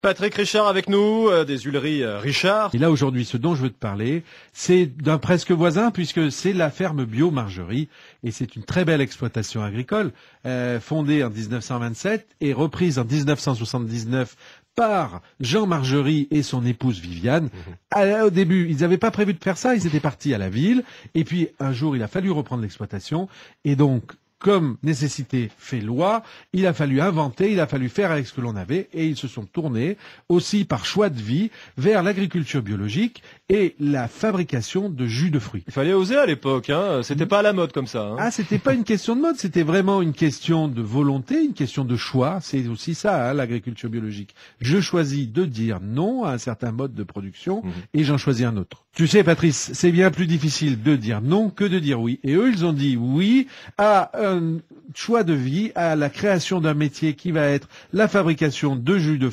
Patrick Richard avec nous, des huileries Richard. Et là, aujourd'hui, ce dont je veux te parler, c'est d'un presque voisin, puisque c'est la ferme Bio Margerie. Et c'est une très belle exploitation agricole, fondée en 1927 et reprise en 1979 par Jean Margerie et son épouse Viviane. Au début, ils n'avaient pas prévu de faire ça, ils étaient partis à la ville. Et puis, un jour, il a fallu reprendre l'exploitation. Et donc, comme nécessité fait loi, il a fallu inventer, il a fallu faire avec ce que l'on avait, et ils se sont tournés, aussi par choix de vie, vers l'agriculture biologique et la fabrication de jus de fruits. Il fallait oser à l'époque, hein. C'était pas à la mode comme ça. Hein. Ah, c'était pas une question de mode, c'était vraiment une question de volonté, une question de choix. C'est aussi ça, hein, l'agriculture biologique. Je choisis de dire non à un certain mode de production, et j'en choisis un autre. Tu sais, Patrice, c'est bien plus difficile de dire non que de dire oui. Et eux, ils ont dit oui à un choix de vie, à la création d'un métier qui va être la fabrication de jus de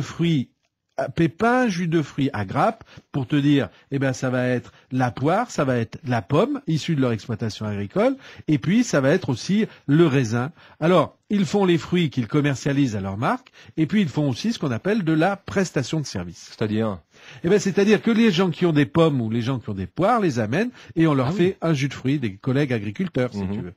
fruits à pépins, jus de fruits à grappes, pour te dire, ça va être la poire, ça va être la pomme, issue de leur exploitation agricole, et puis ça va être aussi le raisin. Alors, ils font les fruits qu'ils commercialisent à leur marque, et puis ils font aussi ce qu'on appelle de la prestation de service. C'est-à-dire? C'est-à-dire que les gens qui ont des pommes ou les gens qui ont des poires les amènent et on leur fait un jus de fruits, des collègues agriculteurs, si tu veux.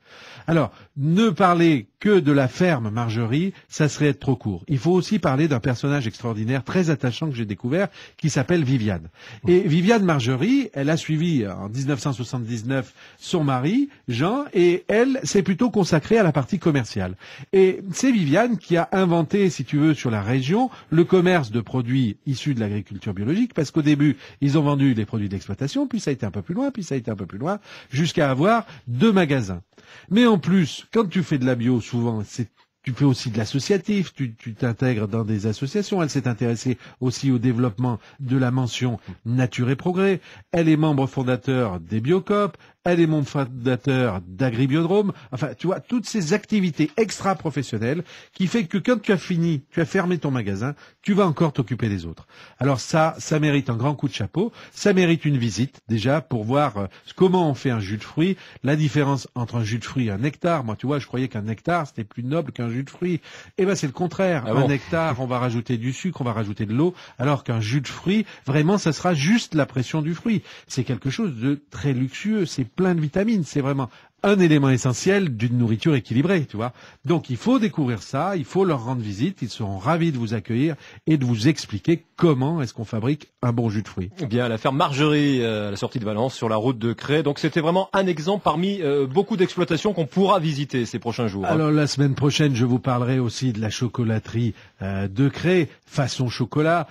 Alors, ne parler que de la ferme Margerie, ça serait être trop court. Il faut aussi parler d'un personnage extraordinaire, très attachant que j'ai découvert, qui s'appelle Viviane. Et Viviane Margerie, elle a suivi en 1979 son mari, Jean, et elle s'est plutôt consacrée à la partie commerciale. Et c'est Viviane qui a inventé, si tu veux, sur la région, le commerce de produits issus de l'agriculture biologique, parce qu'au début, ils ont vendu les produits d'exploitation, puis ça a été un peu plus loin, puis ça a été un peu plus loin, jusqu'à avoir 2 magasins. Mais en plus, quand tu fais de la bio, souvent, tu fais aussi de l'associatif, tu t'intègres dans des associations. Elle s'est intéressée aussi au développement de la mention Nature et Progrès. Elle est membre fondateur des Biocoop. Elle est membre fondateur d'Agribiodrome. Enfin, tu vois, toutes ces activités extra-professionnelles qui fait que quand tu as fini, tu as fermé ton magasin, tu vas encore t'occuper des autres. Alors ça mérite un grand coup de chapeau. Ça mérite une visite, déjà, pour voir comment on fait un jus de fruits. La différence entre un jus de fruits et un nectar. Moi, tu vois, je croyais qu'un nectar, c'était plus noble qu'un jus de fruits. C'est le contraire. Un nectar, on va rajouter du sucre, on va rajouter de l'eau, alors qu'un jus de fruits, vraiment, ça sera juste la pression du fruit. C'est quelque chose de très luxueux. C'est plein de vitamines, c'est vraiment un élément essentiel d'une nourriture équilibrée, tu vois. Donc il faut découvrir ça, il faut leur rendre visite, ils seront ravis de vous accueillir et de vous expliquer comment est-ce qu'on fabrique un bon jus de fruits. Bien, la ferme Margerie à la sortie de Valence, sur la route de Cré. Donc c'était vraiment un exemple parmi beaucoup d'exploitations qu'on pourra visiter ces prochains jours. Alors la semaine prochaine, je vous parlerai aussi de la chocolaterie de Cré, façon chocolat.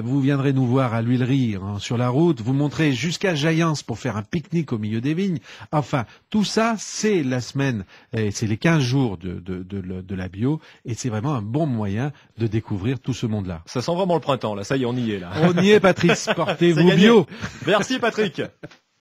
Vous viendrez nous voir à l'huilerie sur la route, vous montrez jusqu'à Jaillance pour faire un pique-nique au milieu des vignes. Enfin, tout ça, c'est la semaine, c'est les 15 jours de la bio, et c'est vraiment un bon moyen de découvrir tout ce monde-là. Ça sent vraiment le printemps, là. Ça y est, on y est, là. On y est, Patrice. Portez-vous bio. Merci, Patrick.